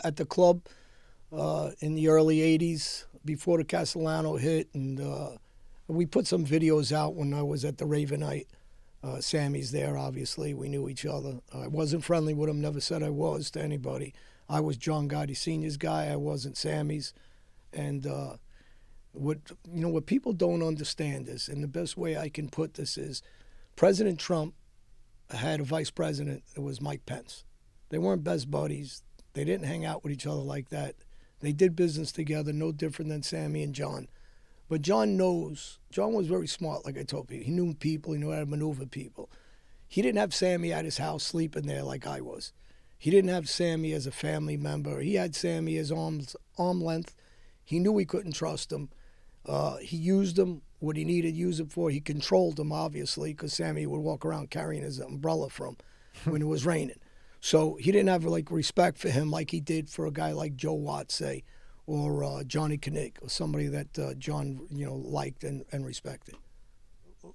at the club in the early 80s before the Castellano hit, and we put some videos out when I was at the Ravenite. Sammy's there, obviously. We knew each other. I wasn't friendly with him, never said I was to anybody. I was John Gotti Sr.'s guy. I wasn't Sammy's. And what people don't understand is, and the best way I can put this is, President Trump had a vice president that was Mike Pence. They weren't best buddies. They didn't hang out with each other like that. They did business together, no different than Sammy and John. But John was very smart, like I told you. He knew people, he knew how to maneuver people. He didn't have Sammy at his house sleeping there like I was. He didn't have Sammy as a family member. He had Sammy as arm length. He knew he couldn't trust him. He used him, what he needed to use it for. He controlled him, obviously, because Sammy would walk around carrying his umbrella from when it was raining. So he didn't have respect for him like he did for a guy like Joe Watt, say, or Johnny Kinnick, or somebody that John liked and respected.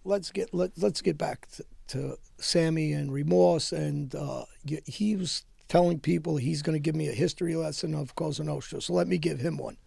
Let's get back to Sammy and remorse, and he was telling people he's going to give me a history lesson of Cosa Nostra. So let me give him one.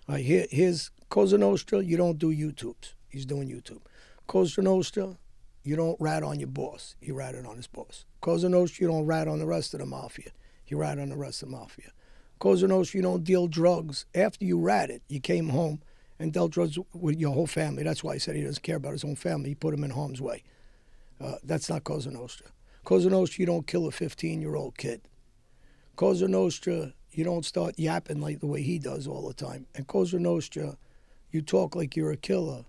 Here's Cosa Nostra. You don't do YouTubes. He's doing YouTube. Cosa Nostra. You don't rat on your boss. He ratted on his boss. Cosa Nostra. You don't rat on the rest of the mafia. He ratted on the rest of the mafia. Cosa Nostra, you don't deal drugs. After you ratted, you came home and dealt drugs with your whole family. That's why I said he doesn't care about his own family. He put him in harm's way. That's not Cosa Nostra. Cosa Nostra, you don't kill a 15-year-old kid. Cosa Nostra, you don't start yapping like the way he does all the time. And Cosa Nostra, you talk like you're a killer.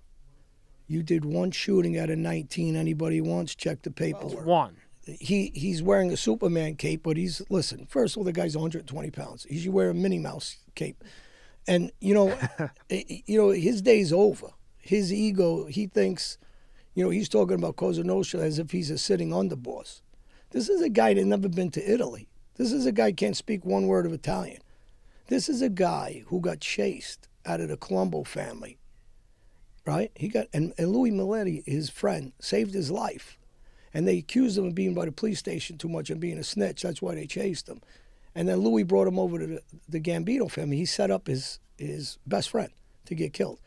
You did one shooting out of 19. Anybody wants, check the paperwork. One. He's wearing a Superman cape, but listen, first of all, the guy's 120 pounds. He should wear a Minnie Mouse cape. And, his day's over. His ego, he thinks, he's talking about Cosa Nostra as if he's a sitting underboss. This is a guy that never been to Italy. This is a guy who can't speak one word of Italian. This is a guy who got chased out of the Colombo family, right? And Louis Milletti, his friend, saved his life. And they accused him of being by the police station too much and being a snitch. That's why they chased him. And then Louis brought him over to the Gambino family. He set up his best friend to get killed.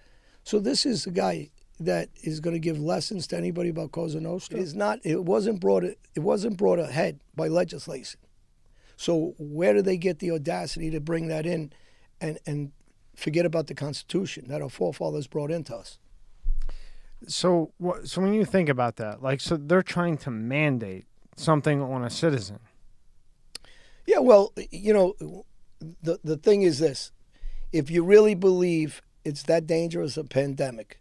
So this is a guy that is going to give lessons to anybody about Cosa Nostra. It wasn't brought ahead by legislation. So where do they get the audacity to bring that in and forget about the Constitution that our forefathers brought into us? So when you think about that, so they're trying to mandate something on a citizen. Yeah, well, the thing is this. If you really believe it's that dangerous a pandemic,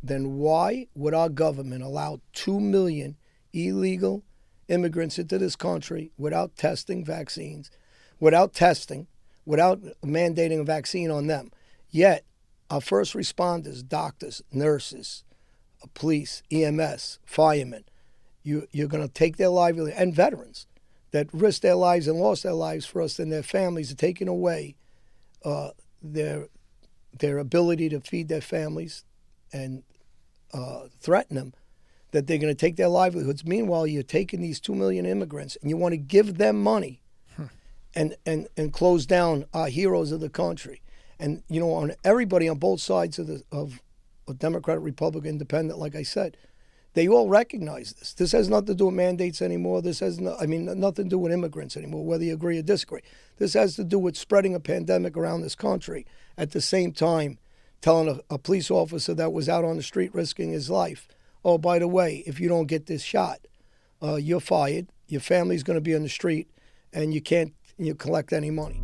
then why would our government allow 2 million illegal immigrants into this country without testing vaccines, without mandating a vaccine on them? Yet our first responders, doctors, nurses, police, EMS, firemen, you're going to take their livelihood, and veterans that risked their lives and lost their lives for us, and their families are taking away their ability to feed their families and threaten them that they're going to take their livelihoods. Meanwhile, you're taking these 2 million immigrants and you want to give them money and close down our heroes of the country. And, on everybody on both sides of Democrat, Republican, Independent, like I said, they all recognize this. This has nothing to do with mandates anymore. This has nothing to do with immigrants anymore, whether you agree or disagree. This has to do with spreading a pandemic around this country. At the same time, telling a police officer that was out on the street risking his life, oh, by the way, if you don't get this shot, you're fired. Your family's going to be on the street, and you can't collect any money.